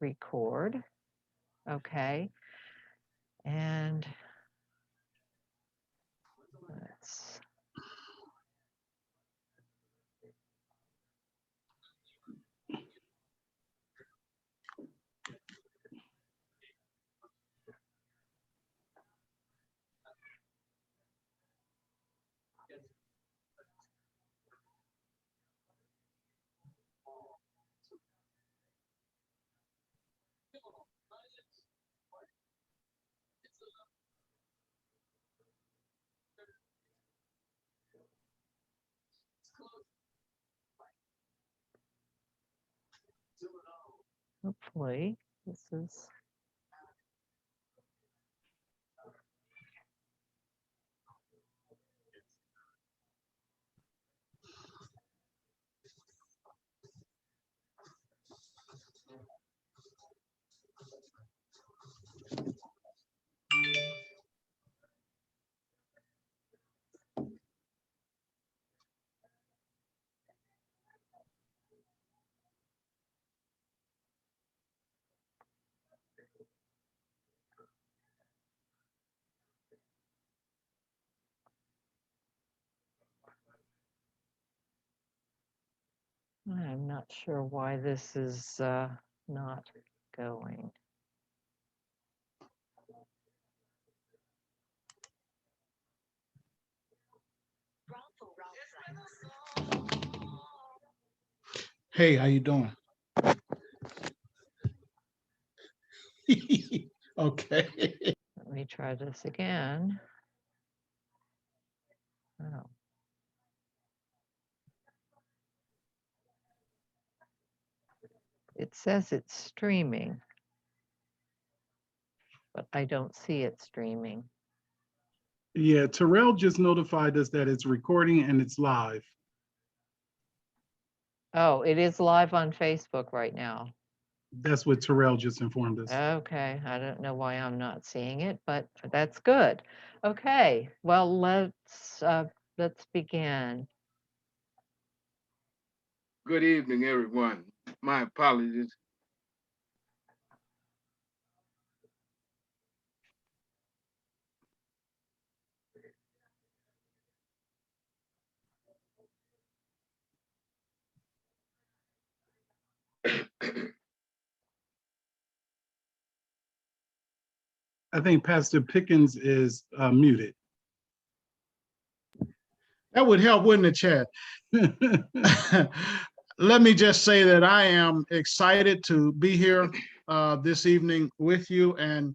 record. Okay. And let's. Hopefully, this is. I'm not sure why this is not going. Hey, how you doing? Okay. Let me try this again. Oh. It says it's streaming, but I don't see it streaming. Yeah, Terrell just notified us that it's recording and it's live. Oh, it is live on Facebook right now. That's what Terrell just informed us. Okay, I don't know why I'm not seeing it, but that's good. Okay, well, let's begin. Good evening, everyone. My apologies. I think Pastor Pickens is muted. That would help, wouldn't it, Chad? Let me just say that I am excited to be here this evening with you, and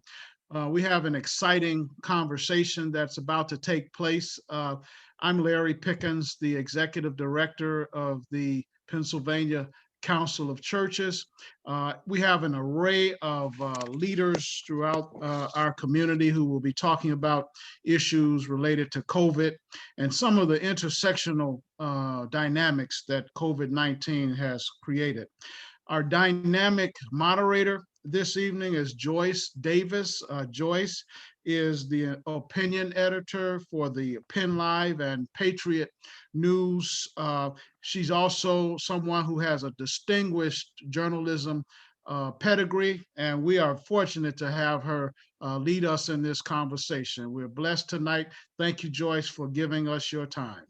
we have an exciting conversation that's about to take place. I'm Larry Pickens, the Executive Director of the Pennsylvania Council of Churches. We have an array of leaders throughout our community who will be talking about issues related to COVID and some of the intersectional dynamics that COVID-19 has created. Our dynamic moderator this evening is Joyce Davis. Joyce is the opinion editor for the PennLive and Patriot News. She's also someone who has a distinguished journalism pedigree, and we are fortunate to have her lead us in this conversation. We're blessed tonight. Thank you, Joyce, for giving us your time.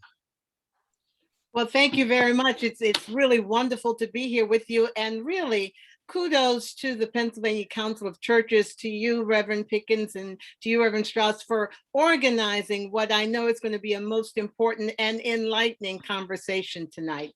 Well, thank you very much. It's really wonderful to be here with you, and really kudos to the Pennsylvania Council of Churches, to you, Reverend Pickens, and to you, Reverend Strauss, for organizing what I know is going to be a most important and enlightening conversation tonight.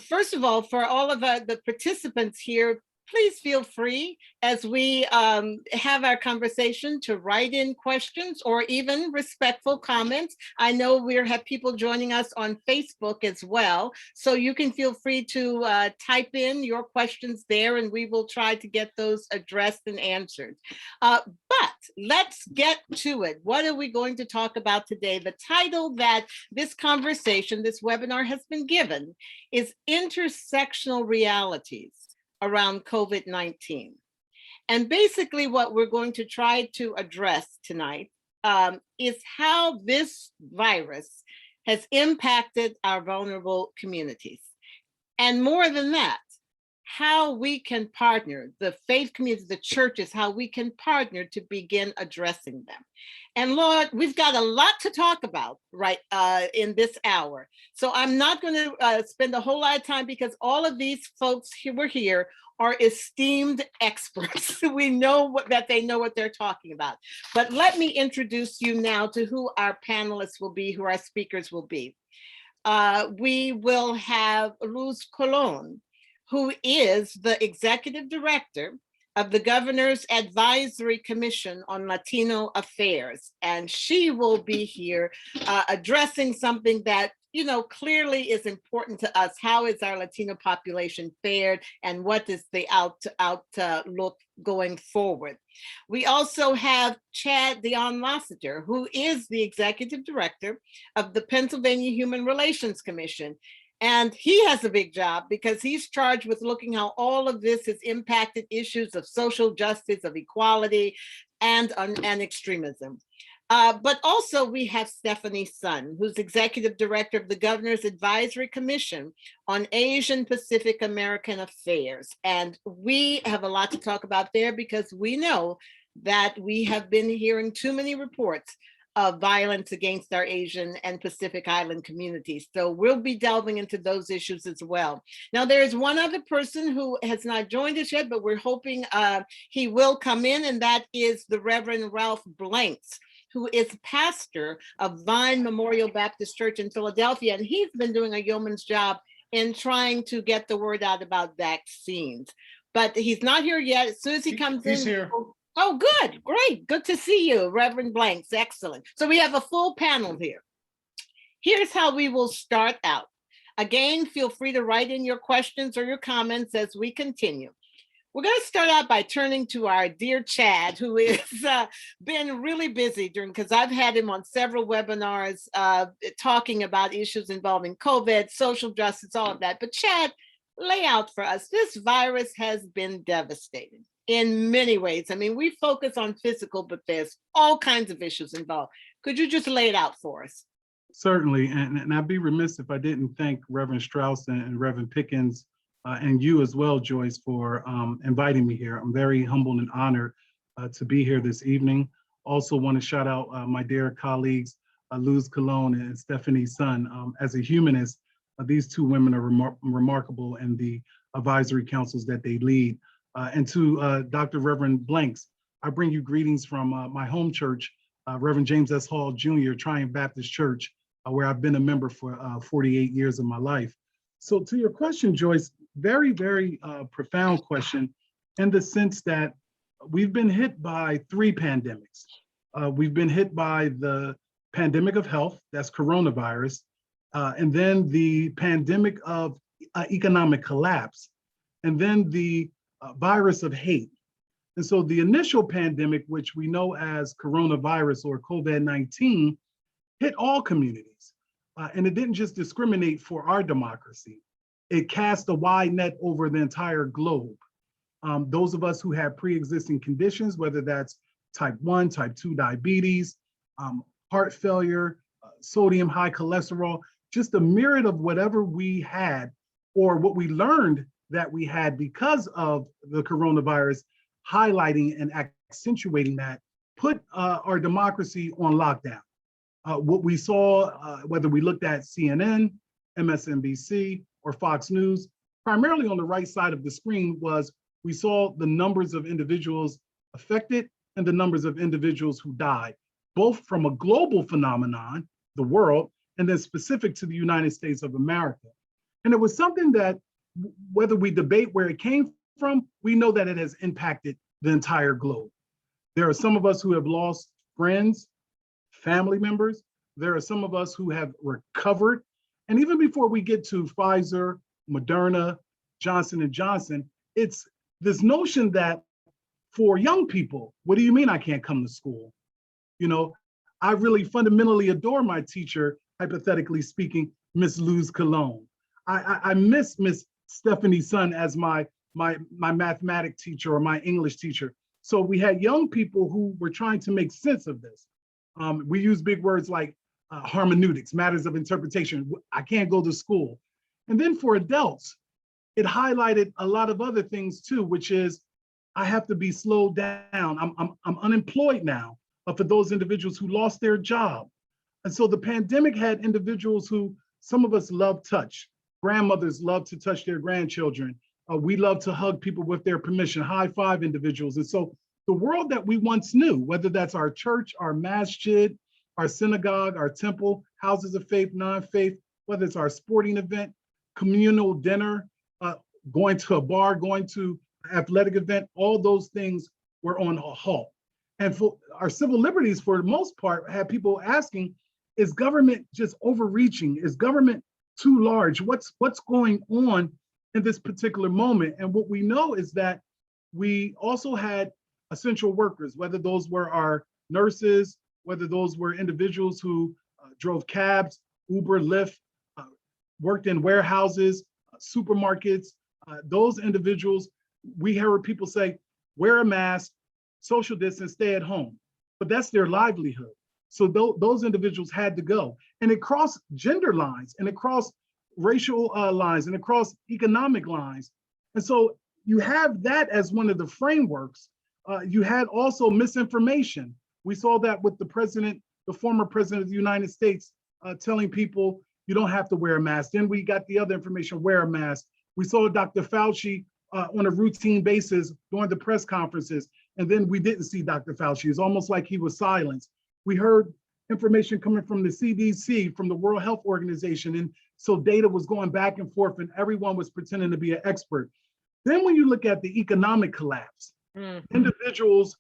First of all, for all of the participants here, please feel free as we have our conversation to write in questions or even respectful comments. I know we have people joining us on Facebook as well, so you can feel free to type in your questions there and we will try to get those addressed and answered. But let's get to it. What are we going to talk about today? The title that this conversation, this webinar has been given is Intersectional Realities around COVID-19. And basically what we're going to try to address tonight is how this virus has impacted our vulnerable communities. And more than that, how we can partner, the faith communities, the churches, how we can partner to begin addressing them. And Lord, we've got a lot to talk about right in this hour. So I'm not going to spend a whole lot of time because all of these folks who are here are esteemed experts. We know that they know what they're talking about. But let me introduce you now to who our panelists will be, who our speakers will be. We will have Luz Colon, who is the executive director of the Governor's Advisory Commission on Latino Affairs. And she will be here addressing something that, you know, clearly is important to us. How is our Latino population fared and what is the outlook going forward? We also have Dion Lassiter, who is the executive director of the Pennsylvania Human Relations Commission. And he has a big job because he's charged with looking how all of this has impacted issues of social justice, of equality, and extremism. But also we have Stephanie Sun, who's executive director of the Governor's Advisory Commission on Asian Pacific American Affairs. And we have a lot to talk about there because we know that we have been hearing too many reports of violence against our Asian and Pacific Island communities. So we'll be delving into those issues as well. Now, there is one other person who has not joined us yet, but we're hoping he will come in, and that is the Reverend Ralph Blanks, who is pastor of Vine Memorial Baptist Church in Philadelphia. And he's been doing a yeoman's job in trying to get the word out about vaccines. But he's not here yet. As soon as he comes in. He's here. Oh, good, great, good to see you, Reverend Blanks, excellent. So we have a full panel here. Here's how we will start out. Again, feel free to write in your questions or your comments as we continue. We're going to start out by turning to our dear Chad, who has been really busy because I've had him on several webinars talking about issues involving COVID, social justice, all of that. But Chad, lay out for us, this virus has been devastating in many ways. I mean, we focus on physical, but there's all kinds of issues involved. Could you just lay it out for us? Certainly, and I'd be remiss if I didn't thank Reverend Strauss and Reverend Pickens and you as well, Joyce, for inviting me here. I'm very humbled and honored to be here this evening. Also want to shout out my dear colleagues, Luz Colon and Stephanie Sun. As a humanist, these two women are remarkable in the advisory councils that they lead. And to Dr. Reverend Blanks, I bring you greetings from my home church, Reverend James S. Hall Jr., Triumph Baptist Church, where I've been a member for 48 years of my life. So to your question, Joyce, very, very profound question in the sense that we've been hit by three pandemics. We've been hit by the pandemic of health, that's coronavirus, and then the pandemic of economic collapse, and then the virus of hate. And so the initial pandemic, which we know as coronavirus or COVID-19, hit all communities. And it didn't just discriminate for our democracy. It cast a wide net over the entire globe. Those of us who have pre-existing conditions, whether that's type 1, type 2 diabetes, heart failure, sodium, high cholesterol, just a myriad of whatever we had or what we learned that we had because of the coronavirus, highlighting and accentuating that, put our democracy on lockdown. What we saw, whether we looked at CNN, MSNBC, or Fox News, primarily on the right side of the screen was we saw the numbers of individuals affected and the numbers of individuals who died, both from a global phenomenon, the world, and then specific to the United States of America. And it was something that, whether we debate where it came from, we know that it has impacted the entire globe. There are some of us who have lost friends, family members. There are some of us who have recovered. And even before we get to Pfizer, Moderna, Johnson & Johnson, it's this notion that for young people, what do you mean I can't come to school? You know, I really fundamentally adore my teacher, hypothetically speaking, Miss Luz Colon. I miss Miss Stephanie Sun as my mathematics teacher or my English teacher. So we had young people who were trying to make sense of this. We use big words like hermeneutics, matters of interpretation. I can't go to school. And then for adults, it highlighted a lot of other things too, which is I have to be slowed down. I'm unemployed now, for those individuals who lost their job. And so the pandemic had individuals who, some of us love touch. Grandmothers love to touch their grandchildren. We love to hug people with their permission, high five individuals. And so the world that we once knew, whether that's our church, our masjid, our synagogue, our temple, houses of faith, non-faith, whether it's our sporting event, communal dinner, going to a bar, going to an athletic event, all those things were on a halt. And for our civil liberties, for the most part, had people asking, is government just overreaching? Is government too large? What's going on in this particular moment? And what we know is that we also had essential workers, whether those were our nurses, whether those were individuals who drove cabs, Uber, Lyft, worked in warehouses, supermarkets, those individuals, we heard people say, wear a mask, social distance, stay at home. But that's their livelihood. So those individuals had to go. And it crossed gender lines, and it crossed racial lines, and across economic lines. And so you have that as one of the frameworks. You had also misinformation. We saw that with the president, the former president of the United States, telling people you don't have to wear a mask. Then we got the other information, wear a mask. We saw Dr. Fauci on a routine basis during the press conferences, and then we didn't see Dr. Fauci. It's almost like he was silenced. We heard information coming from the CDC, from the World Health Organization, and so data was going back and forth, and everyone was pretending to be an expert. Then when you look at the economic collapse, individuals,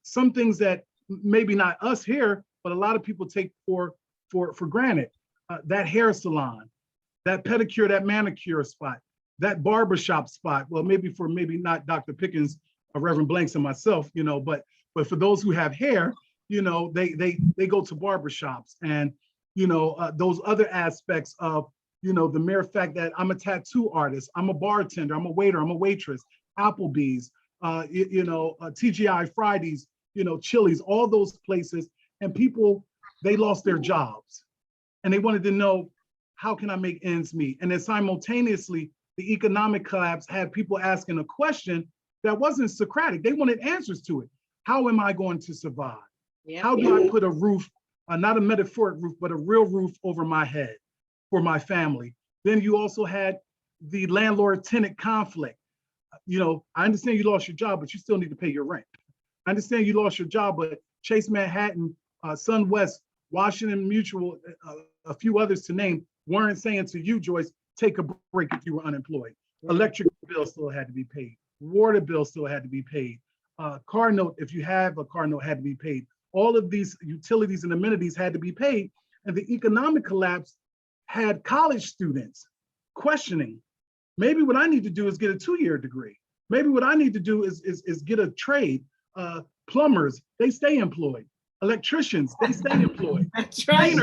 some things that maybe not us here, but a lot of people take for granted, that hair salon, that pedicure, that manicure spot, that barbershop spot. Well, maybe not Dr. Pickens or Reverend Blanks and myself, but for those who have hair, they go to barbershops, and those other aspects of the mere fact that I'm a tattoo artist, I'm a bartender, I'm a waiter, I'm a waitress, Applebee's, TGI Fridays, Chili's, all those places, and people, they lost their jobs, and they wanted to know, how can I make ends meet? And then simultaneously, the economic collapse had people asking a question that wasn't Socratic. They wanted answers to it. How am I going to survive? Yep. How do I put a roof, not a metaphoric roof, but a real roof over my head for my family? Then you also had the landlord-tenant conflict. I understand you lost your job, but you still need to pay your rent. I understand you lost your job, but Chase Manhattan, SunWest, Washington Mutual, a few others to name, weren't saying to you, Joyce, take a break if you were unemployed. Electric bill still had to be paid. Water bill still had to be paid. Car note, if you have a car note, had to be paid. All of these utilities and amenities had to be paid. And the economic collapse had college students questioning, maybe what I need to do is get a 2-year degree. Maybe what I need to do is get a trade. Plumbers, they stay employed. Electricians, they stay employed. That's right.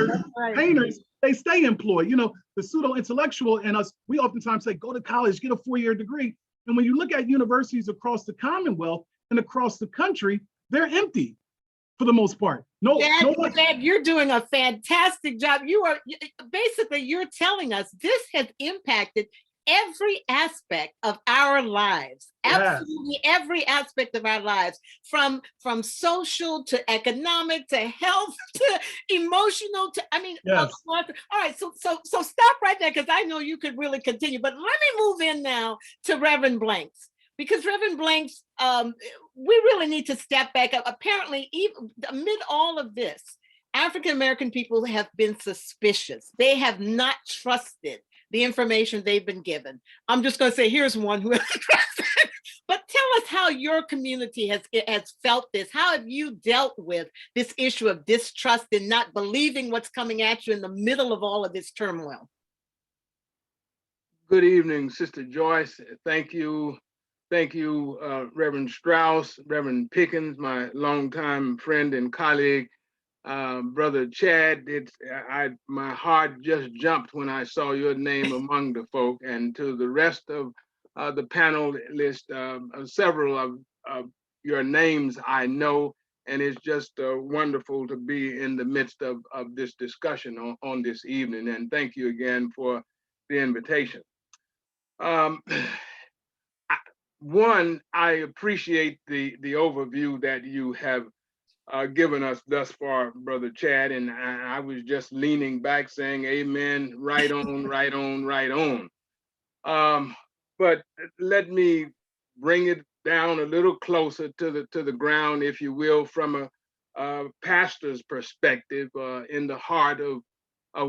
Painters, they stay employed. The pseudo-intellectual in us, we oftentimes say, go to college, get a 4-year degree. And when you look at universities across the Commonwealth and across the country, they're empty for the most part. Dad, you're doing a fantastic job. You're telling us this has impacted every aspect of our lives. Absolutely every aspect of our lives, from social to economic to health to emotional to, yes. All right, so stop right there, because I know you could really continue, but let me move in now to Reverend Blanks, because Reverend Blanks, we really need to step back up. Apparently, even amid all of this, African-American people have been suspicious. They have not trusted the information they've been given. I'm just going to say, here's one who has trusted. But tell us how your community has felt this. How have you dealt with this issue of distrust and not believing what's coming at you in the middle of all of this turmoil? Good evening, Sister Joyce. Thank you, Reverend Strauss, Reverend Pickens, my longtime friend and colleague, Brother Chad. My heart just jumped when I saw your name among the folk, and to the rest of the panel list, several of your names I know, and it's just wonderful to be in the midst of this discussion on this evening. And thank you again for the invitation. Um, One, I appreciate the overview that you have given us thus far, Brother Chad, and I was just leaning back saying, "Amen." Right on, right on, right on. But let me bring it down a little closer to the ground, if you will, from a pastor's perspective, in the heart of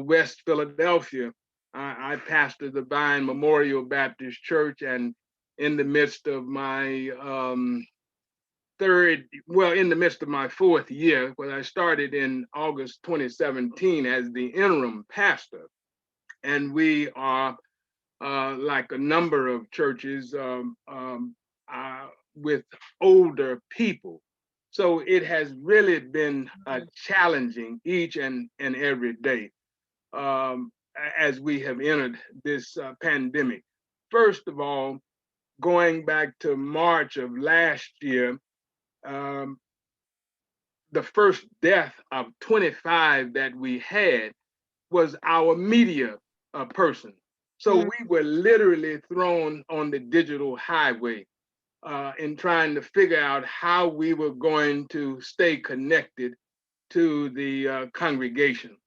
West Philadelphia. I pastor the Vine Memorial Baptist Church, and in the midst of my in the midst of my fourth year, when I started in August 2017 as the interim pastor, and we are like a number of churches with older people. So it has really been challenging each and every day as we have entered this pandemic. First of all, going back to March of last year, um, the first death of 25 that we had was our media person. So we were literally thrown on the digital highway in trying to figure out how we were going to stay connected to the congregation.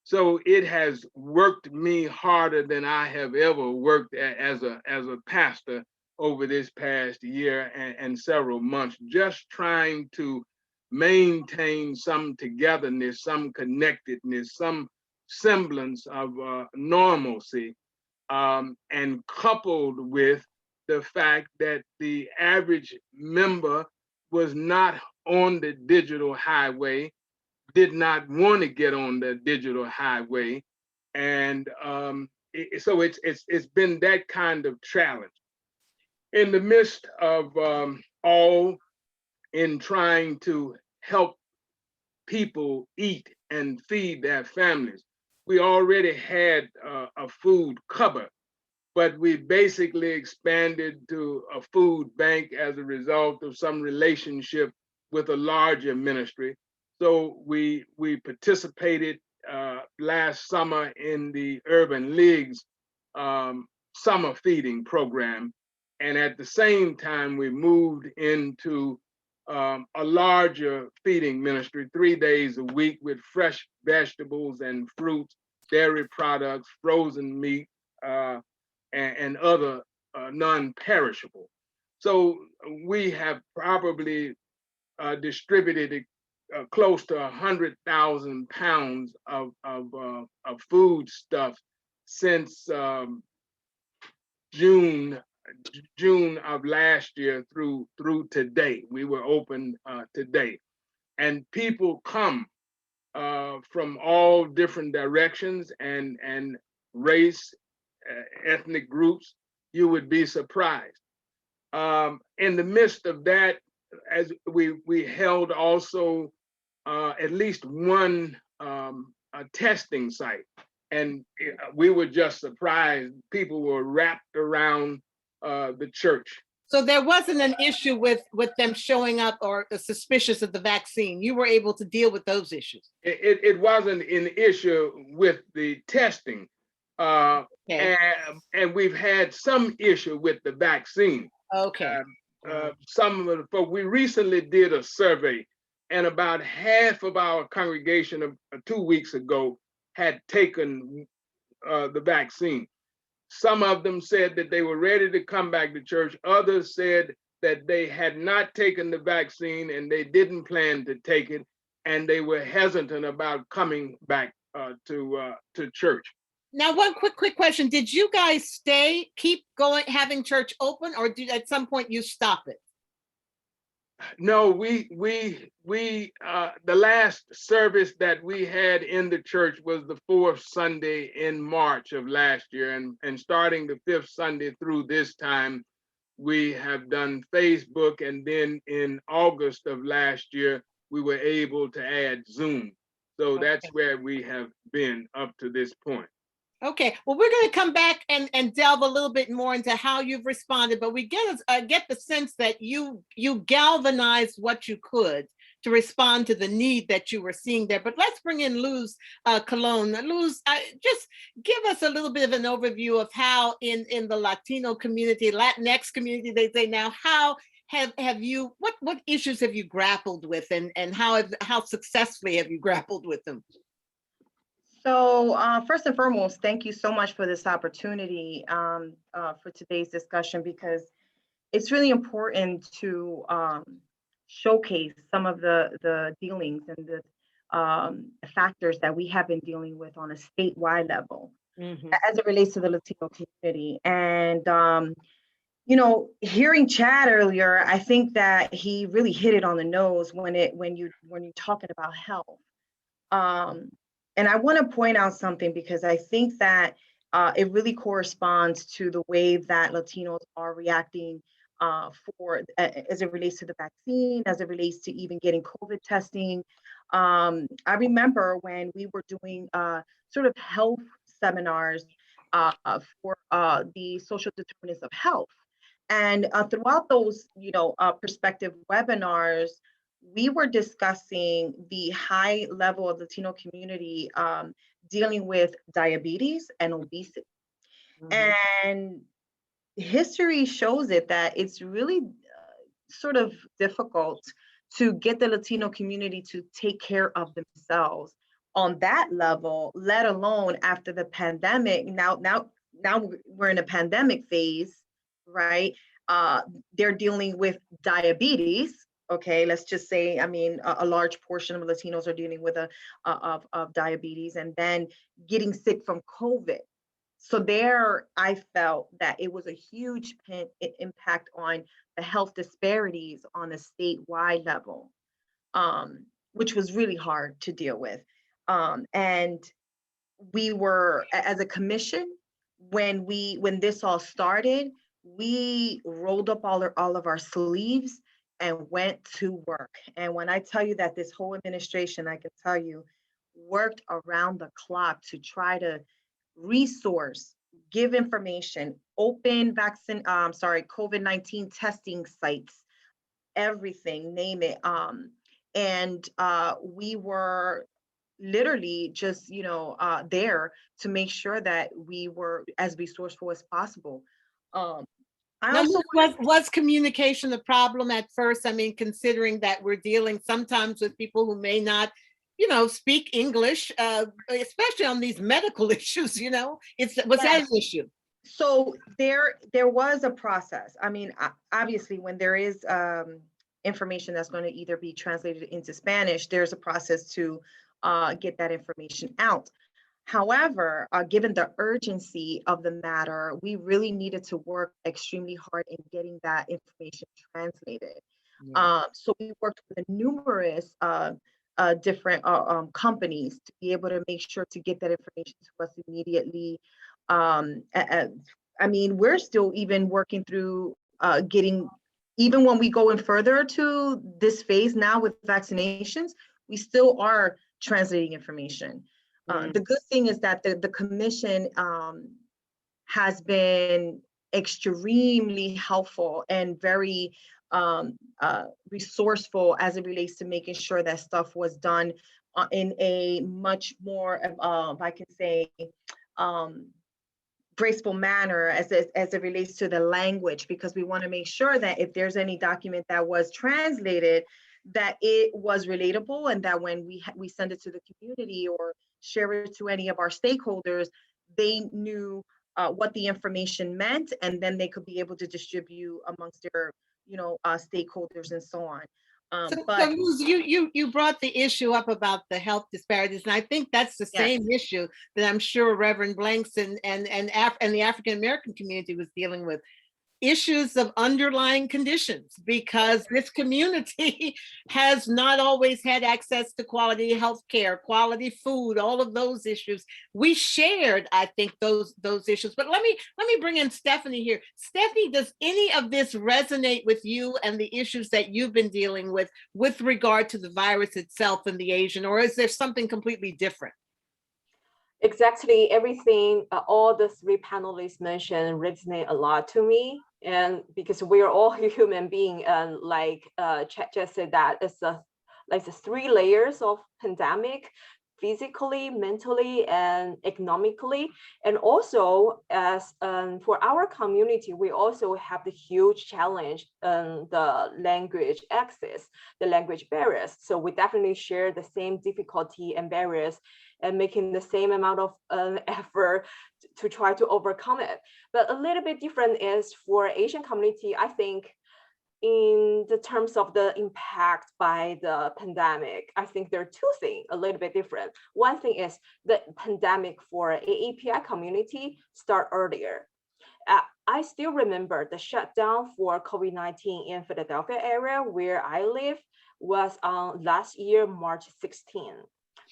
So it has worked me harder than I have ever worked as a pastor over this past year and several months, just trying to maintain some togetherness, some connectedness, some semblance of normalcy, and coupled with the fact that the average member was not on the digital highway, did not want to get on the digital highway, and so it's been that kind of challenge. In the midst of all in trying to help people eat and feed their families, we already had a food cupboard, but we basically expanded to a food bank as a result of some relationship with a larger ministry. So we participated last summer in the Urban League's summer feeding program. And at the same time, we moved into a larger feeding ministry 3 days a week with fresh vegetables and fruits, dairy products, frozen meat, and other non-perishable. So we have probably distributed close to 100,000 pounds of food stuff since June of last year through today. We were open today, and people come from all different directions and race, ethnic groups. You would be surprised. In the midst of that, as we held also at least one a testing site, and we were just surprised. People were wrapped around the church. So there wasn't an issue with them showing up or suspicious of the vaccine. You were able to deal with those issues. It wasn't an issue with the testing, Okay. and we've had some issue with the vaccine. Okay. Some of the folks, we recently did a survey, and about half of our congregation 2 weeks ago had taken the vaccine. Some of them said that they were ready to come back to church. Others said that they had not taken the vaccine and they didn't plan to take it, and they were hesitant about coming back to church. Now, one quick question. Did you guys keep going, having church open, or did at some point you stop it? No, the last service that we had in the church was the fourth Sunday in March of last year, and starting the fifth Sunday through this time, we have done Facebook, and then in August of last year, we were able to add Zoom. So that's where we have been up to this point. Okay, well, we're going to come back and delve a little bit more into how you've responded, but we get the sense that you galvanized what you could respond to the need that you were seeing there. But let's bring in Luz Colon. Luz, just give us a little bit of an overview of how in the Latino community, Latinx community, they say now, how have you, what issues have you grappled with, and how successfully have you grappled with them? So first and foremost, thank you so much for this opportunity for today's discussion, because it's really important to showcase some of the dealings and the factors that we have been dealing with on a statewide level as it relates to the Latino community. And you know, hearing Chad earlier, I think that he really hit it on the nose when you're talking about health. And I want to point out something, because I think that it really corresponds to the way that Latinos are reacting as it relates to the vaccine, as it relates to even getting COVID testing. I remember when we were doing sort of health seminars for the social determinants of health. And throughout those, prospective webinars, we were discussing the high level of Latino community dealing with diabetes and obesity. And history shows it that it's really sort of difficult to get the Latino community to take care of themselves on that level, let alone after the pandemic. Now we're in a pandemic phase, right? They're dealing with diabetes. Okay, let's just say, I mean, a large portion of Latinos are dealing with of diabetes, and then getting sick from COVID. So there, I felt that it was a huge impact on the health disparities on a statewide level, which was really hard to deal with. And we were, as a commission, when this all started, we rolled up all of our sleeves and went to work. And when I tell you that this whole administration, I can tell you, worked around the clock to try to resource, give information, open COVID-19 testing sites, everything, name it. And we were literally just, there to make sure that we were as resourceful as possible. Was communication the problem at first? I mean, considering that we're dealing sometimes with people who may not, speak English, especially on these medical issues, was that an issue? So there was a process. I mean, obviously, when there is information that's going to either be translated into Spanish, there's a process to get that information out. However, given the urgency of the matter, we really needed to work extremely hard in getting that information translated. So we worked with numerous different companies to be able to make sure to get that information to us immediately. I mean, we're still even working through getting, even when we go in further to this phase now with vaccinations, we still are translating information. The good thing is that the commission has been extremely helpful and very resourceful as it relates to making sure that stuff was done in a much more, if I can say, graceful manner as it relates to the language, because we want to make sure that if there's any document that was translated, that it was relatable, and that when we send it to the community or share it to any of our stakeholders, they knew what the information meant, and then they could be able to distribute amongst their stakeholders and so on. So Luz, you brought the issue up about the health disparities, and I think that's the same issue that I'm sure Reverend Blanks and the African American community was dealing with. Issues of underlying conditions, because this community has not always had access to quality health care, quality food, all of those issues. We shared, I think, those issues. But let me bring in Stephanie here. Stephanie, does any of this resonate with you and the issues that you've been dealing with regard to the virus itself and the Asian, or is there something completely different? Exactly, everything, all the three panelists mentioned resonate a lot to me. And because we are all human beings, and like Chet just said, that it's like the 3 layers of pandemic: physically, mentally, and economically. And also, as for our community, we also have the huge challenge the language access, the language barriers. So we definitely share the same difficulty and barriers, and making the same amount of effort to try to overcome it. But a little bit different is for Asian community, I think, in the terms of the impact by the pandemic, I think there are 2 things a little bit different. One thing is the pandemic for AAPI community start earlier. I still remember the shutdown for COVID-19 in Philadelphia area where I live was on last year, March 16.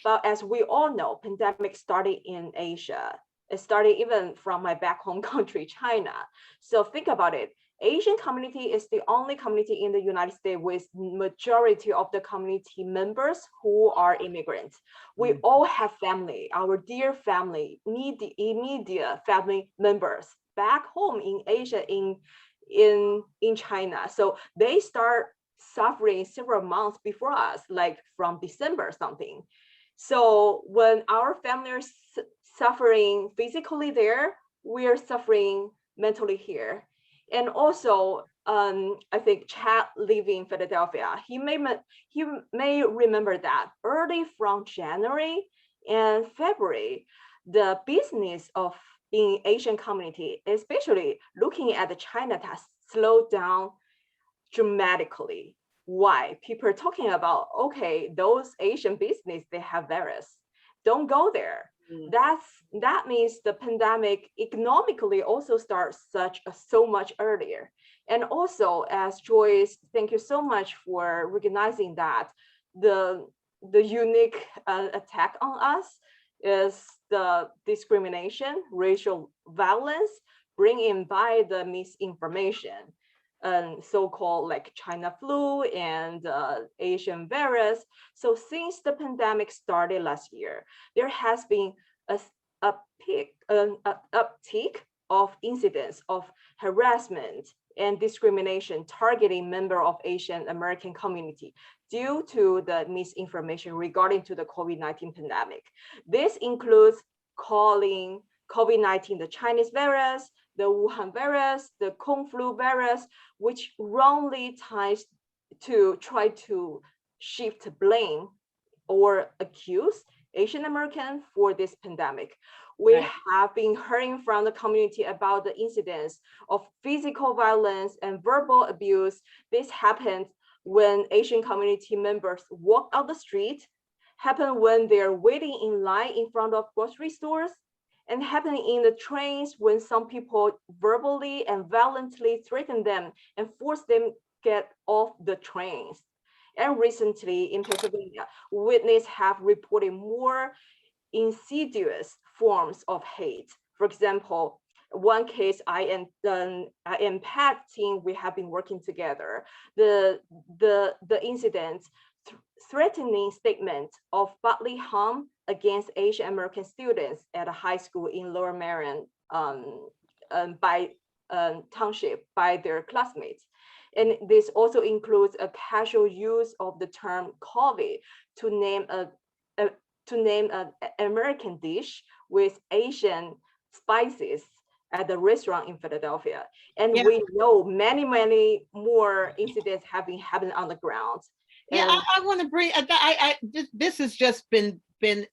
But as we all know, pandemic started in Asia. It started even from my back home country, China. So think about it. Asian community is the only community in the United States with majority of the community members who are immigrants. We all have family, our dear family, immediate family members back home in Asia, in China. So they start suffering several months before us, like from December or something. So when our family are suffering physically there, we are suffering mentally here. And also, I think Chad living in Philadelphia, he may remember that early from January and February, the business of in Asian community, especially looking at the China, has slowed down dramatically. Why? People are talking about, okay, those Asian business, they have virus. Don't go there. That means the pandemic economically also starts so much earlier. And also, as Joyce, thank you so much for recognizing that the unique attack on us is the discrimination, racial violence, bring in by the misinformation, and so-called like China flu and Asian virus. So since the pandemic started last year, there has been an uptick of incidents of harassment and discrimination targeting members of Asian American community due to the misinformation regarding to the COVID-19 pandemic. This includes calling COVID-19 the Chinese virus, the Wuhan virus, the Kung flu virus, which wrongly ties to try to shift blame or accuse Asian American for this pandemic. We have been hearing from the community about the incidents of physical violence and verbal abuse. This happened when Asian community members walk out the street, happen when they're waiting in line in front of grocery stores, and happening in the trains when some people verbally and violently threaten them and force them get off the trains. And recently in Pennsylvania, witnesses have reported more insidious forms of hate. For example, one case I and Pat team, we have been working together. The incident threatening statement of bodily harm against Asian American students at a high school in Lower Merion township by their classmates. And this also includes a casual use of the term COVID to name an American dish with Asian spices at the restaurant in Philadelphia. And we know many more incidents have been happening on the ground. Yeah, I want to bring. This has just been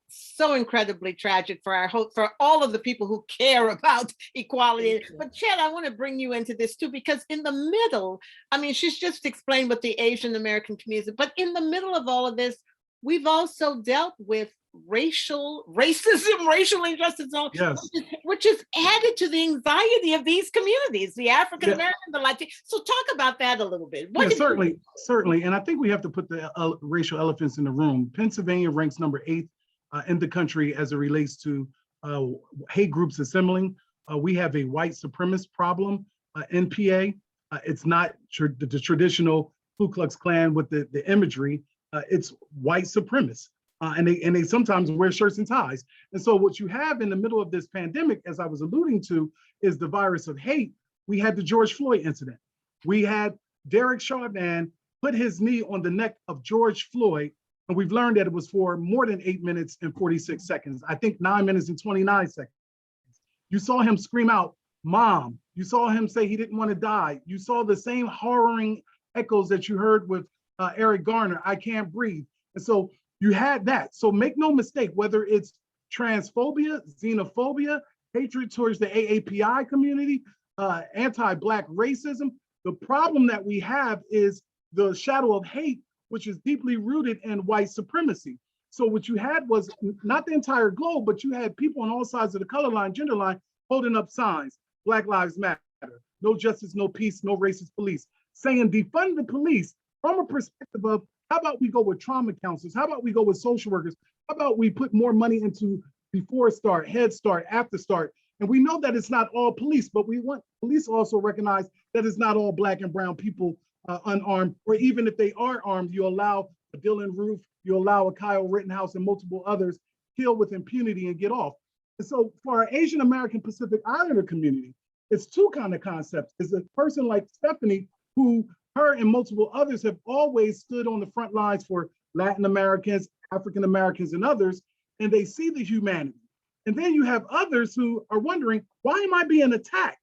so incredibly tragic for for all of the people who care about equality. But Chad, I want to bring you into this too, because in the middle, I mean, she's just explained what the Asian American community, but in the middle of all of this, we've also dealt with racism, racial injustice, yes, which is added to the anxiety of these communities, the African American, the Latino. So talk about that a little bit. Certainly. And I think we have to put the racial elephants in the room. Pennsylvania ranks number 8 in the country as it relates to hate groups assembling. We have a white supremacist problem in PA. It's not the traditional Ku Klux Klan with the imagery. It's white supremacists. And they sometimes wear shirts and ties. And so what you have in the middle of this pandemic, as I was alluding to, is the virus of hate. We had the George Floyd incident. We had Derek Chauvin put his knee on the neck of George Floyd, and we've learned that it was for more than 8 minutes and 46 seconds. I think 9 minutes and 29 seconds. You saw him scream out, "Mom." You saw him say he didn't want to die. You saw the same harrowing echoes that you heard with Eric Garner, "I can't breathe." And so you had that. So make no mistake, whether it's transphobia, xenophobia, hatred towards the AAPI community, anti-Black racism, the problem that we have is the shadow of hate, which is deeply rooted in white supremacy. So what you had was not the entire globe, but you had people on all sides of the color line, gender line, holding up signs, "Black Lives Matter," "No justice, no peace, no racist police," saying defund the police from a perspective of, how about we go with trauma counselors? How about we go with social workers? How about we put more money into Before Start, Head Start, After Start? And we know that it's not all police, but we want police also recognize that it's not all Black and brown people unarmed, or even if they are armed, you allow a Dylan Roof, you allow a Kyle Rittenhouse and multiple others kill with impunity and get off. And so for our Asian American Pacific Islander community, it's two kind of concepts. It's a person like Stephanie, who her and multiple others have always stood on the front lines for Latin Americans, African Americans, and others, and they see the humanity. And then you have others who are wondering, why am I being attacked?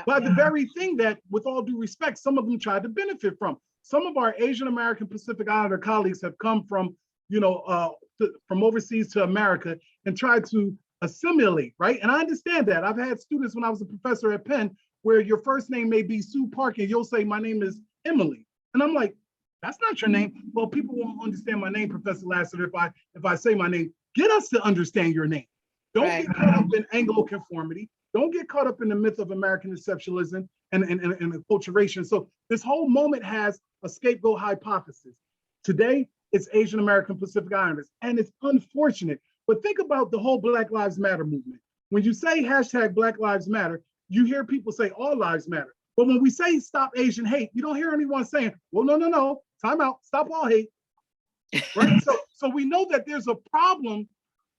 By the very thing that, with all due respect, some of them tried to benefit from. Some of our Asian American Pacific Islander colleagues have come from, from overseas to America and tried to assimilate, right? And I understand that. I've had students when I was a professor at Penn where your first name may be Sue Park and you'll say, "My name is Emily." And I'm like, "That's not your name." "Well, people won't understand my name, Professor Lassiter, if I say my name." Get us to understand your name. Don't get caught up in Anglo conformity. Don't get caught up in the myth of American exceptionalism and acculturation. So this whole moment has a scapegoat hypothesis. Today, it's Asian American Pacific Islanders, and it's unfortunate. But think about the whole Black Lives Matter movement. When you say hashtag Black Lives Matter, you hear people say all lives matter. But when we say stop Asian hate, you don't hear anyone saying, "Well, no, time out, stop all hate." Right? So we know that there's a problem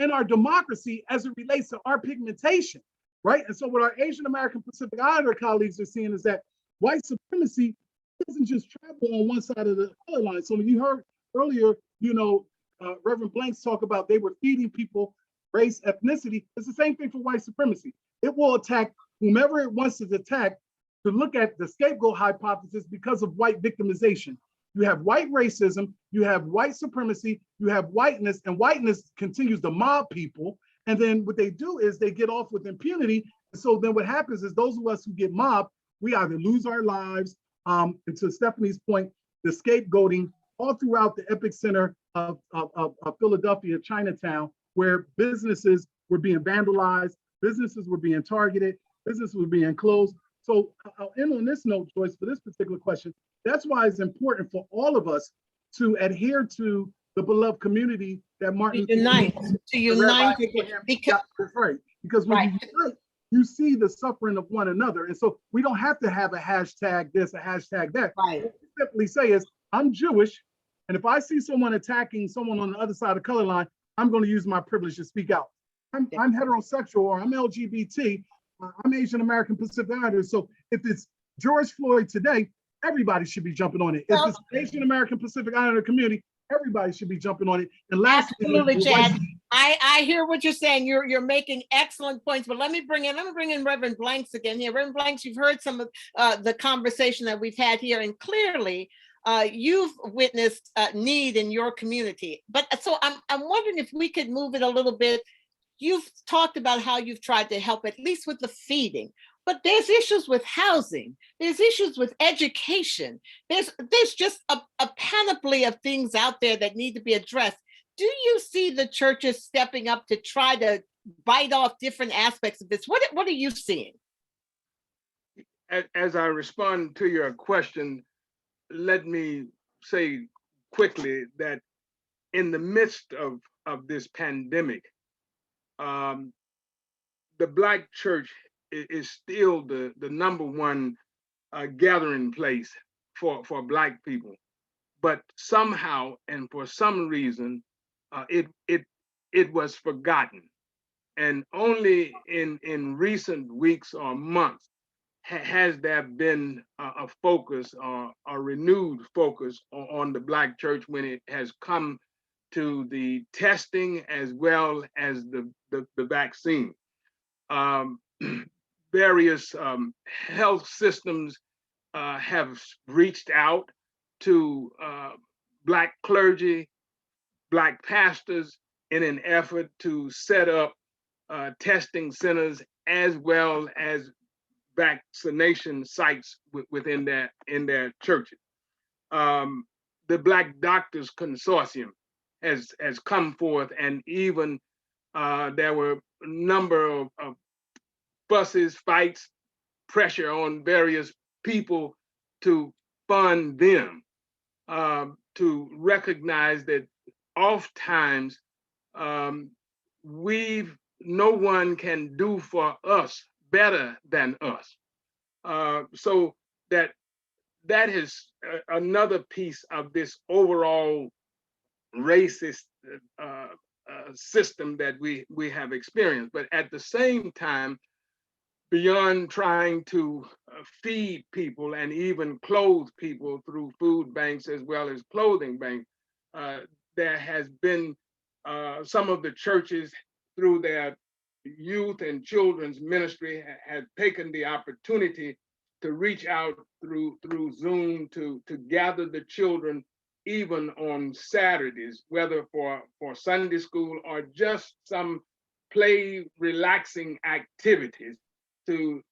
in our democracy as it relates to our pigmentation, right? And so what our Asian American Pacific Islander colleagues are seeing is that white supremacy doesn't just travel on one side of the color line. So when you heard earlier, Reverend Blanks talk about they were feeding people race, ethnicity, it's the same thing for white supremacy. It will attack whomever it wants to attack, to look at the scapegoat hypothesis because of white victimization. You have white racism, you have white supremacy, you have whiteness, and whiteness continues to mob people. And then what they do is they get off with impunity. So then what happens is those of us who get mobbed, we either lose our lives, and to Stephanie's point, the scapegoating all throughout the epicenter of Philadelphia, Chinatown, where businesses were being vandalized, businesses were being targeted, businesses were being closed. So I'll end on this note, Joyce, for this particular question. That's why it's important for all of us to adhere to the beloved community that Martin unite because that's right. Because when you unite, you see the suffering of one another. And so we don't have to have a hashtag this, a hashtag that. Right. What we simply say is, I'm Jewish, and if I see someone attacking someone on the other side of the color line, I'm going to use my privilege to speak out. I'm heterosexual, or I'm LGBT, I'm Asian American Pacific Islander. So if it's George Floyd today, everybody should be jumping on it. If it's Asian American Pacific Islander community, everybody should be jumping on it. And lastly, absolutely, Chad. I hear what you're saying. You're making excellent points. But let me bring in Reverend Blanks again here. Reverend Blanks, you've heard some of the conversation that we've had here, and clearly you've witnessed need in your community. But so I'm wondering if we could move it a little bit. You've talked about how you've tried to help, at least with the feeding. But there's issues with housing. There's issues with education. There's just a panoply of things out there that need to be addressed. Do you see the churches stepping up to try to bite off different aspects of this? What are you seeing? As I respond to your question, let me say quickly that in the midst of this pandemic, the Black church is still the number one gathering place for Black people. But somehow and for some reason, it was forgotten. And only in recent weeks or months has there been a focus or a renewed focus on the Black church when it has come to the testing as well as the vaccine? Various health systems have reached out to Black clergy, Black pastors in an effort to set up testing centers as well as vaccination sites within their churches. The Black Doctors Consortium has come forth, and even there were a number of buses, fights, pressure on various people to fund them, to recognize that oftentimes no one can do for us better than us. So that is another piece of this overall racist system that we have experienced. But at the same time, beyond trying to feed people and even clothe people through food banks as well as clothing banks, there has been some of the churches through their youth and children's ministry have taken the opportunity to reach out through Zoom to gather the children even on Saturdays, whether for Sunday school or just some play relaxing activities in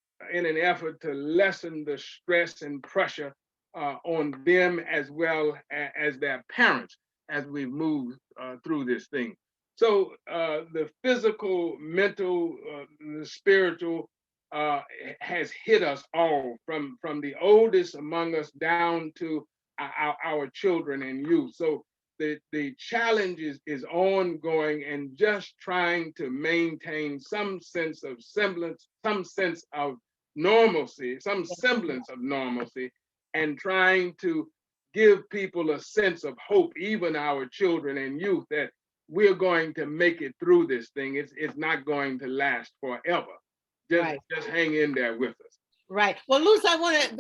an effort to lessen the stress and pressure on them as well as their parents as we move through this thing. So the physical, mental, the spiritual has hit us all, from the oldest among us down to our children and youth. So the challenge is ongoing, and just trying to maintain some sense of semblance, some sense of normalcy, some semblance of normalcy, and trying to give people a sense of hope, even our children and youth, that we're going to make it through this thing. It's not going to last forever. Just hang in there with us. Right. Well, Luz,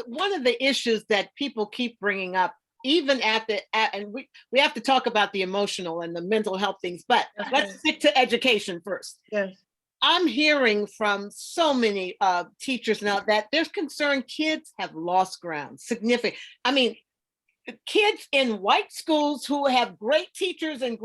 one of the issues that people keep bringing up, even and we have to talk about the emotional and the mental health things, but let's stick to education first. Yes. I'm hearing from so many teachers now that there's concern kids have lost ground, significant. I mean, kids in white schools who have great teachers and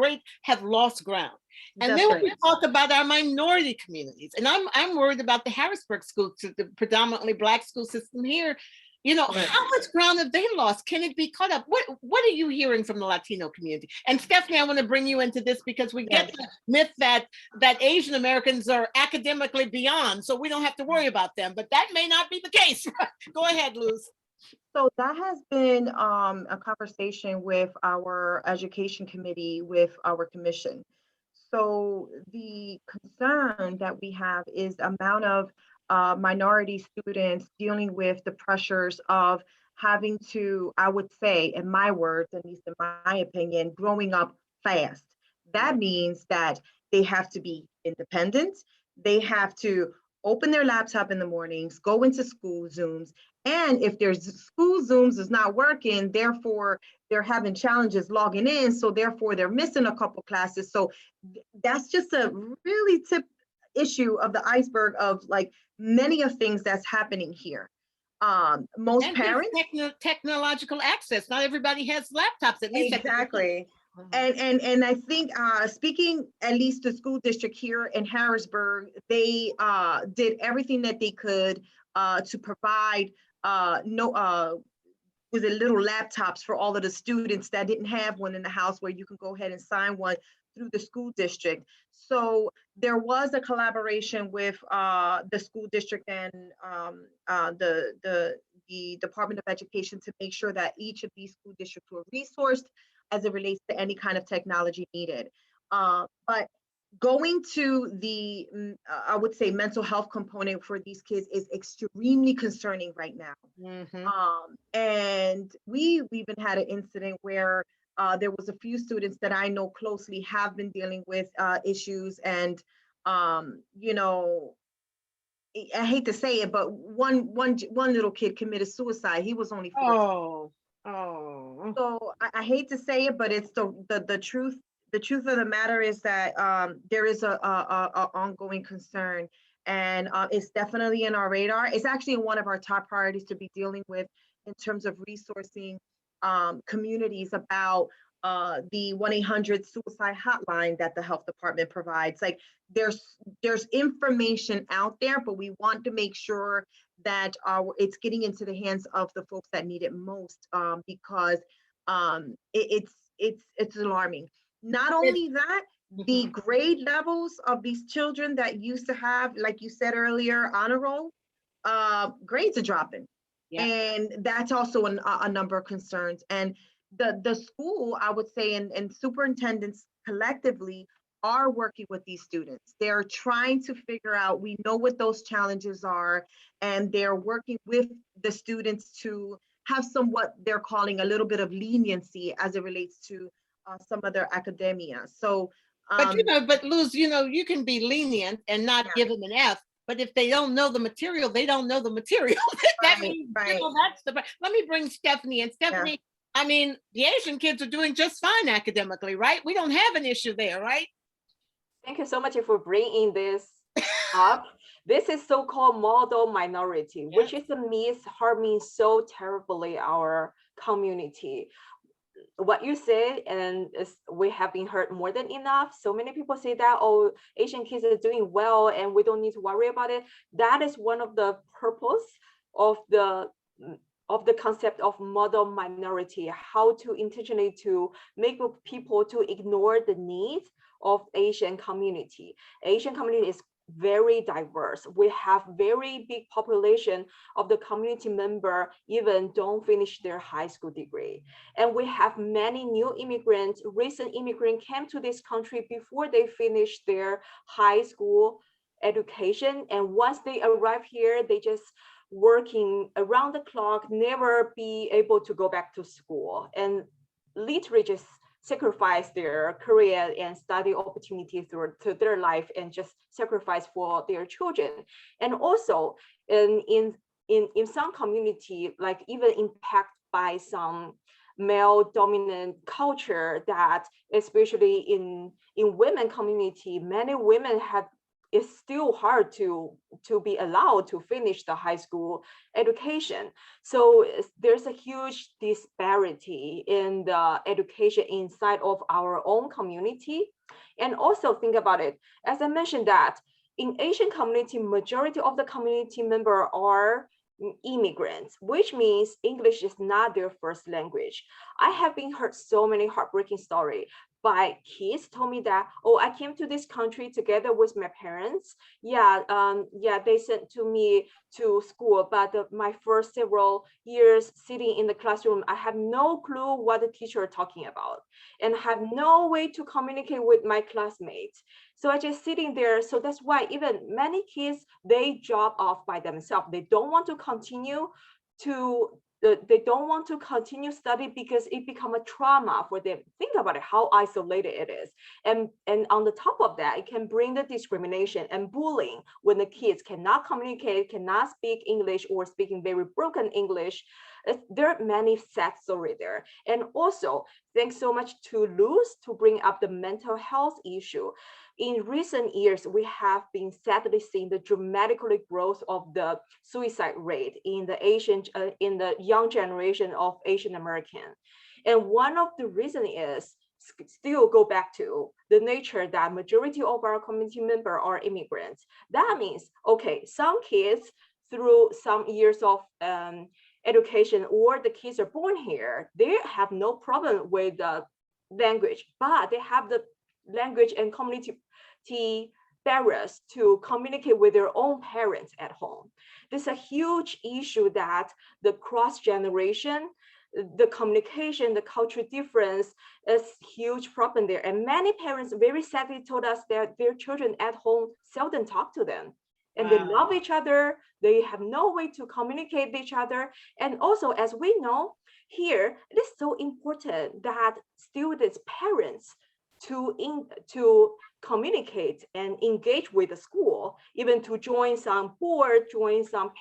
have lost ground. And then we talk about our minority communities, and I'm worried about the Harrisburg school, the predominantly Black school system here. You know, how much ground have they lost? Can it be caught up? What are you hearing from the Latino community? And Stephanie, I want to bring you into this because we get the myth that Asian Americans are academically beyond, so we don't have to worry about them. But that may not be the case. Go ahead, Luz. So that has been a conversation with our education committee, with our commission. So the concern that we have is the amount of minority students dealing with the pressures of having to, I would say, in my words, at least in my opinion, growing up fast. That means that they have to be independent. They have to open their laptop in the mornings, go into school Zooms. And if their school Zooms is not working, therefore they're having challenges logging in. So therefore they're missing a couple classes. So that's just a really tip issue of the iceberg of like many of things that's happening here. Most and parents technological access. Not everybody has laptops, at least. Exactly. And I think speaking at least the school district here in Harrisburg, they did everything that they could to provide with little laptops for all of the students that didn't have one in the house, where you can go ahead and sign one through the school district. So there was a collaboration with the school district and the Department of Education to make sure that each of these school districts were resourced as it relates to any kind of technology needed. But going to the, I would say, mental health component for these kids is extremely concerning right now. And we even had an incident where there was a few students that I know closely have been dealing with issues, and you know, I hate to say it, but one little kid committed suicide. He was only 14. Oh. So I hate to say it, but it's the truth. The truth of the matter is that there is a ongoing concern, and it's definitely in our radar. It's actually one of our top priorities to be dealing with in terms of resourcing communities about the 1-800 suicide hotline that the health department provides. Like there's information out there, but we want to make sure that it's getting into the hands of the folks that need it most, because it's alarming. Not only that, the grade levels of these children that used to have, like you said earlier, honor roll, grades are dropping. Yeah. And that's also a number of concerns. And the school, I would say, and superintendents collectively are working with these students. They're trying to figure out, we know what those challenges are, and they're working with the students to have somewhat they're calling a little bit of leniency as it relates to some of their academia. So, but Luz, you can be lenient and not give them an F. But if they don't know the material, they don't know the material. That means, that's the. Let me bring Stephanie. And Stephanie, I mean, the Asian kids are doing just fine academically, right? We don't have an issue there, right? Thank you so much for bringing this up. This is so-called model minority, which is a myth harming so terribly our community. What you say, and we have been heard more than enough. So many people say that, oh, Asian kids are doing well and we don't need to worry about it. That is one of the purpose of the concept of model minority, how to intentionally to make people to ignore the needs of Asian community. Asian community is very diverse. We have very big population of the community member even don't finish their high school degree. And we have many new immigrants, recent immigrants came to this country before they finish their high school education. And once they arrive here, they just working around the clock, never be able to go back to school, and literally just sacrifice their career and study opportunity through to their life, and just sacrifice for their children. And also in some community, like even impacted by some male dominant culture, that especially in women community, many women have, it's still hard to be allowed to finish the high school education. So there's a huge disparity in the education inside of our own community. And also think about it, as I mentioned that in Asian community, majority of the community member are immigrants, which means English is not their first language. I have been heard so many heartbreaking stories by kids told me that, oh, I came to this country together with my parents. They sent to me to school, but my first several years sitting in the classroom, I have no clue what the teacher is talking about, and have no way to communicate with my classmates. So I just sitting there. So that's why even many kids, they drop off by themselves. They don't want to continue study because it become a trauma for them. Think about it, how isolated it is. And on the top of that, it can bring the discrimination and bullying when the kids cannot communicate, cannot speak English, or speaking very broken English. There are many sad stories there. And also, thanks so much to Luz to bring up the mental health issue. In recent years, we have been sadly seeing the dramatically growth of the suicide rate in the young generation of Asian American. And one of the reasons is still go back to the nature that majority of our community members are immigrants. That means, okay, some kids through some years of education, or the kids are born here, they have no problem with the language, but they have the language and community barriers to communicate with their own parents at home. This is a huge issue that the cross-generation, the communication, the cultural difference is huge problem there. And many parents very sadly told us that their children at home seldom talk to them. And they love each other. They have no way to communicate with each other. And also, as we know, here, it is so important that students' parents to communicate and engage with the school, even to join some board, join some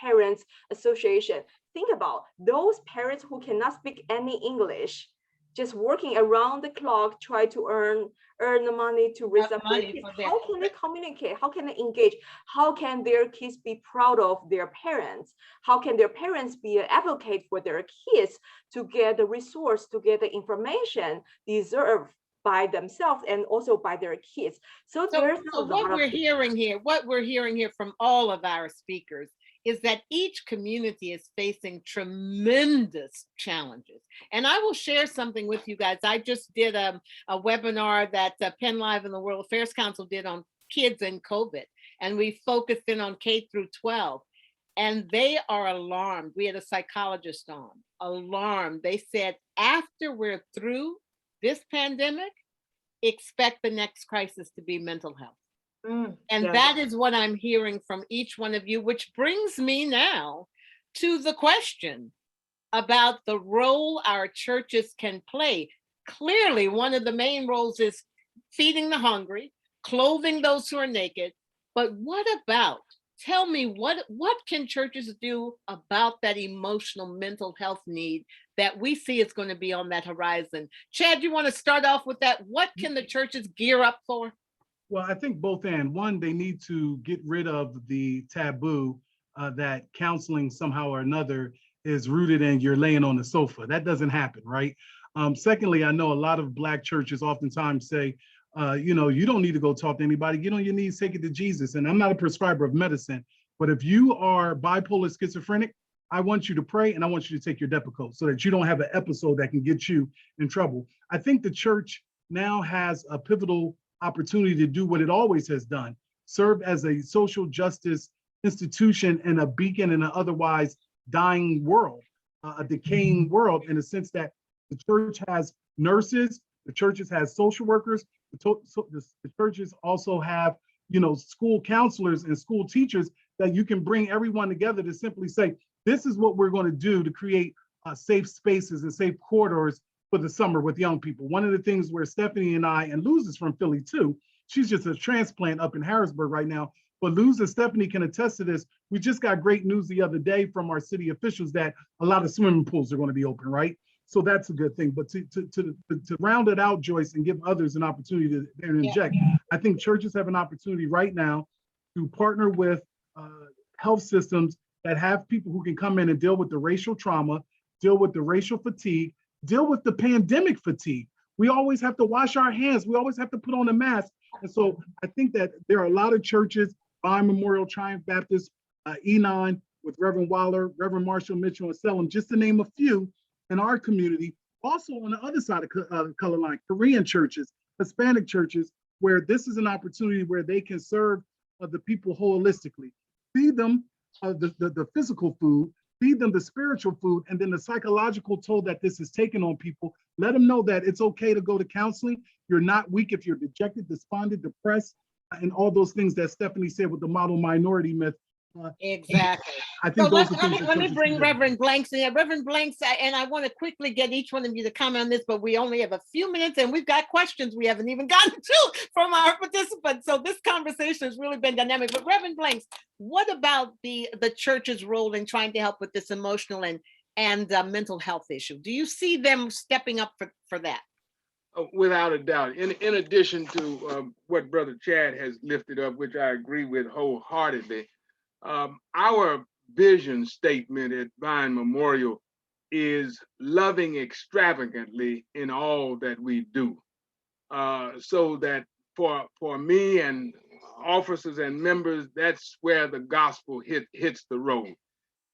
parents association. Think about those parents who cannot speak any English, just working around the clock, try to earn the money to raise up their kids. How can they communicate? How can they engage? How can their kids be proud of their parents? How can their parents be an advocate for their kids to get the resource, to get the information deserved by themselves and also by their kids? So there's what we're hearing here from all of our speakers is that each community is facing tremendous challenges. And I will share something with you guys. I just did a webinar that PennLive and the World Affairs Council did on kids and COVID. And we focused in on K through 12. And they are alarmed. We had a psychologist on, alarmed. They said, after we're through this pandemic, expect the next crisis to be mental health. And that is what I'm hearing from each one of you, which brings me now to the question about the role our churches can play. Clearly, one of the main roles is feeding the hungry, clothing those who are naked. But what about, tell me, what can churches do about that emotional mental health need that we see is going to be on that horizon? Chad, you want to start off with that? What can the churches gear up for? Well, I think both and. One, they need to get rid of the taboo that counseling somehow or another is rooted in you're laying on the sofa. That doesn't happen, right? Secondly, I know a lot of Black churches oftentimes say, you don't need to go talk to anybody. Get on your knees, take it to Jesus. And I'm not a prescriber of medicine, but if you are bipolar schizophrenic, I want you to pray and I want you to take your Depakote so that you don't have an episode that can get you in trouble. I think the church now has a pivotal opportunity to do what it always has done, serve as a social justice institution and a beacon in an otherwise dying world, a decaying world, in the sense that the church has nurses, the churches has social workers, the churches also have, school counselors and school teachers that you can bring everyone together to simply say, this is what we're going to do to create safe spaces and safe corridors for the summer with young people. One of the things where Stephanie and I, and Luz is from Philly too, she's just a transplant up in Harrisburg right now, but Luz and Stephanie can attest to this. We just got great news the other day from our city officials that a lot of swimming pools are going to be open, right? So that's a good thing. But to round it out, Joyce, and give others an opportunity to interject, I think churches have an opportunity right now to partner with health systems that have people who can come in and deal with the racial trauma, deal with the racial fatigue, deal with the pandemic fatigue. We always have to wash our hands. We always have to put on a mask. And so I think that there are a lot of churches, Vine Memorial, Triumph Baptist, Enon with Reverend Waller, Reverend Marshall Mitchell, and Selem, just to name a few in our community. Also on the other side of the color line, Korean churches, Hispanic churches, where this is an opportunity where they can serve the people holistically. Feed them the physical food, feed them the spiritual food, and then the psychological toll that this is taking on people. Let them know that it's okay to go to counseling. You're not weak if you're dejected, despondent, depressed, and all those things that Stephanie said with the model minority myth. Exactly. I think So those are things let me bring Reverend Blanks in here. Reverend Blanks, and I want to quickly get each one of you to comment on this, but we only have a few minutes and we've got questions we haven't even gotten to from our participants. So this conversation has really been dynamic. But Reverend Blanks, what about the church's role in trying to help with this emotional and mental health issue? Do you see them stepping up for that? Without a doubt. In addition to what Brother Chad has lifted up, which I agree with wholeheartedly, our vision statement at Vine Memorial is loving extravagantly in all that we do. So that for me and officers and members, that's where the gospel hits the road.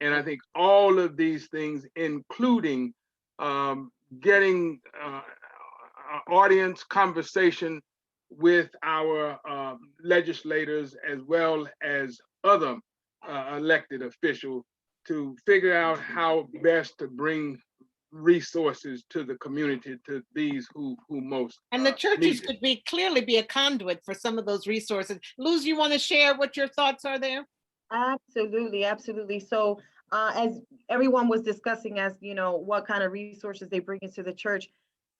And I think all of these things, including getting audience conversation with our legislators as well as other elected officials to figure out how best to bring resources to the community, to these who most and the churches could clearly be a conduit for some of those resources. Luz, you want to share what your thoughts are there? Absolutely, absolutely. So as everyone was discussing, as what kind of resources they bring into the church,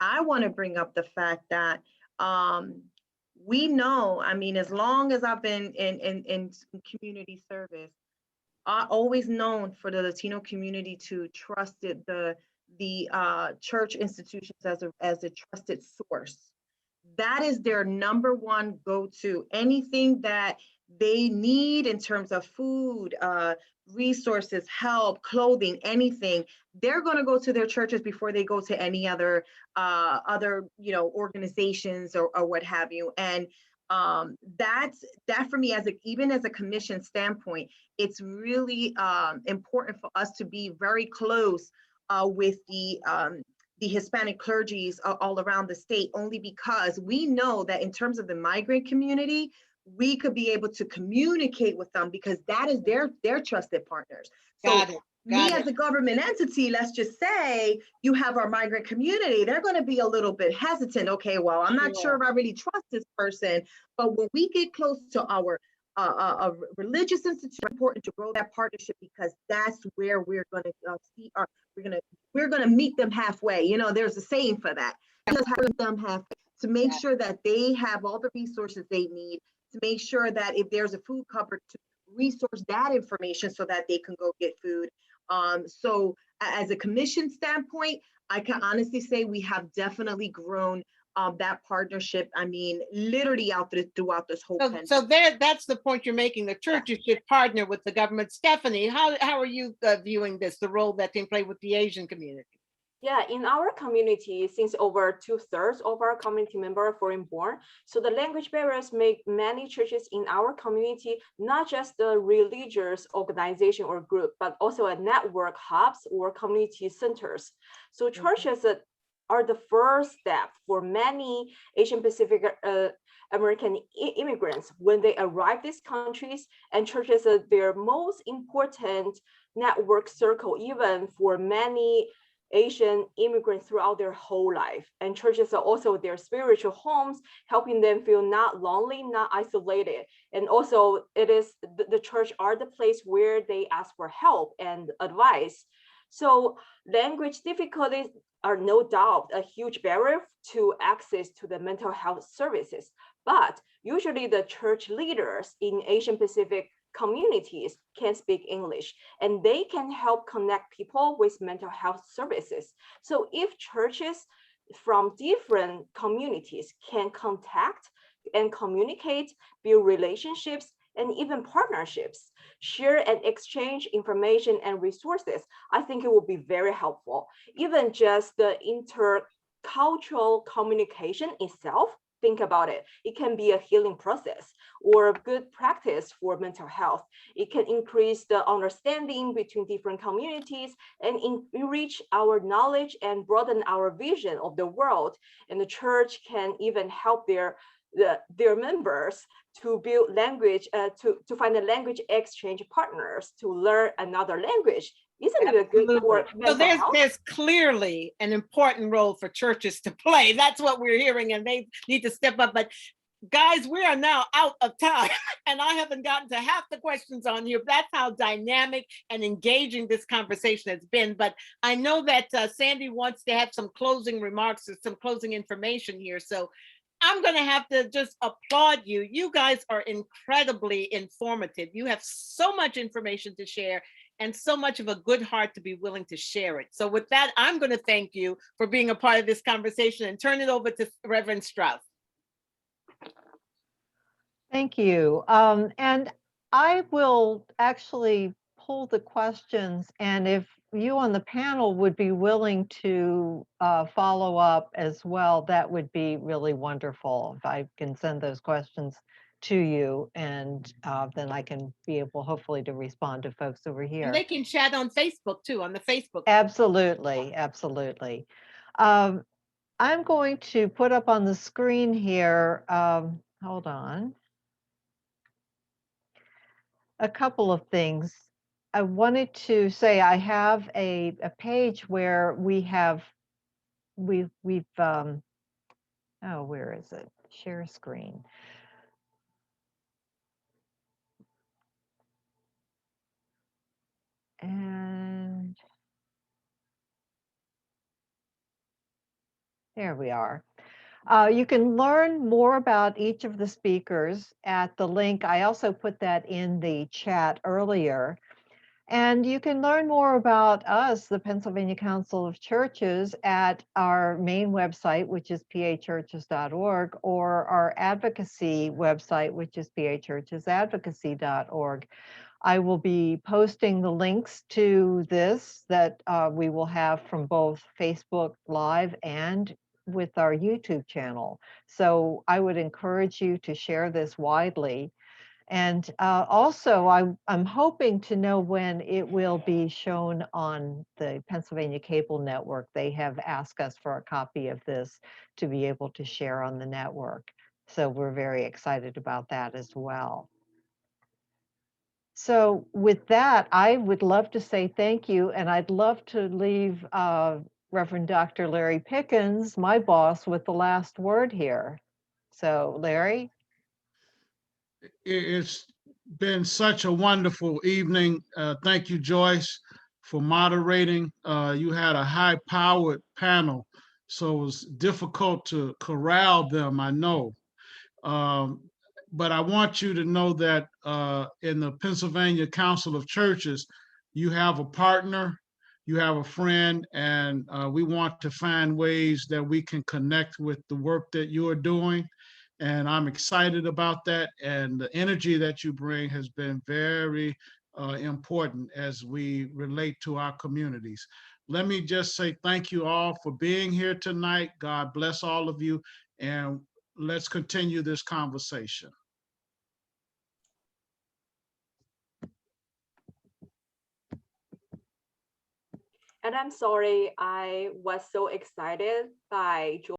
I want to bring up the fact that we know, I mean, as long as I've been in community service, I always known for the Latino community to trust the church institutions as a trusted source. That is their number one go-to. Anything that they need in terms of food, resources, help, clothing, anything, they're going to go to their churches before they go to any other organizations or what have you. And that for me, even as a commission standpoint, it's really important for us to be very close with the Hispanic clergies all around the state, only because we know that in terms of the migrant community, we could be able to communicate with them because that is their trusted partners. So me as a government entity, let's just say you have our migrant community, they're going to be a little bit hesitant. Okay, well, I'm not sure if I really trust this person, but when we get close to our a religious institution, it's important to grow that partnership because that's where we're going to see we're going to meet them halfway. You know, there's a saying for that. Just meet them halfway to make sure that they have all the resources they need, to make sure that if there's a food cupboard, to resource that information so that they can go get food. So as a commission standpoint, I can honestly say we have definitely grown that partnership. I mean, literally throughout this whole pandemic. So that's the point you're making. The churches should partner with the government. Stephanie, how are you viewing this, the role that they play with the Asian community? Yeah, in our community, since over 2/3 of our community members are foreign born, so the language barriers make many churches in our community not just the religious organization or group, but also a network hubs or community centers. So churches are the first step for many Asian Pacific American immigrants when they arrive these countries, and churches are their most important network circle, even for many Asian immigrants throughout their whole life. And churches are also their spiritual homes, helping them feel not lonely, not isolated. And also it is the church are the place where they ask for help and advice. So language difficulties are no doubt a huge barrier to access to the mental health services. But usually the church leaders in Asian Pacific communities can speak English, and they can help connect people with mental health services. So if churches from different communities can contact and communicate, build relationships, and even partnerships, share and exchange information and resources, I think it will be very helpful. Even just the intercultural communication itself, think about it. It can be a healing process or good practice for mental health. It can increase the understanding between different communities and enrich our knowledge and broaden our vision of the world. And the church can even help their members to build language, to find a language exchange partners to learn another language. Isn't it a good for so mental health? There's clearly an important role for churches to play. That's what we're hearing, and they need to step up. But guys, we are now out of time, and I haven't gotten to half the questions on here. That's how dynamic and engaging this conversation has been. But I know that Sandy wants to have some closing remarks or some closing information here. So I'm going to have to just applaud you. You guys are incredibly informative. You have so much information to share and so much of a good heart to be willing to share it. So with that, I'm going to thank you for being a part of this conversation and turn it over to Reverend Strauss. Thank you. And I will actually pull the questions, and if you on the panel would be willing to follow up as well, that would be really wonderful. If I can send those questions to you, and then I can be able hopefully to respond to folks over here. And they can chat on Facebook too, on the Facebook. Absolutely, absolutely. I'm going to put up on the screen here, hold on, a couple of things. I wanted to say I have a page where we've oh, where is it? Share screen. And There we are. You can learn more about each of the speakers at the link. I also put that in the chat earlier. And you can learn more about us, the Pennsylvania Council of Churches, at our main website, which is pachurches.org, or our advocacy website, which is pachurchesadvocacy.org. I will be posting the links to this that we will have from both Facebook Live and with our YouTube channel. So I would encourage you to share this widely. And also, I'm hoping to know when it will be shown on the Pennsylvania Cable Network. They have asked us for a copy of this to be able to share on the network. So we're very excited about that as well. So with that, I would love to say thank you, and I'd love to leave Reverend Dr. Larry Pickens, my boss, with the last word here. So Larry? It's been such a wonderful evening. Thank you, Joyce, for moderating. You had a high-powered panel, so it was difficult to corral them, I know. But I want you to know that in the Pennsylvania Council of Churches, you have a partner, you have a friend, and we want to find ways that we can connect with the work that you are doing. And I'm excited about that. And the energy that you bring has been very important as we relate to our communities. Let me just say thank you all for being here tonight. God bless all of you. And let's continue this conversation. And I'm sorry, I was so excited by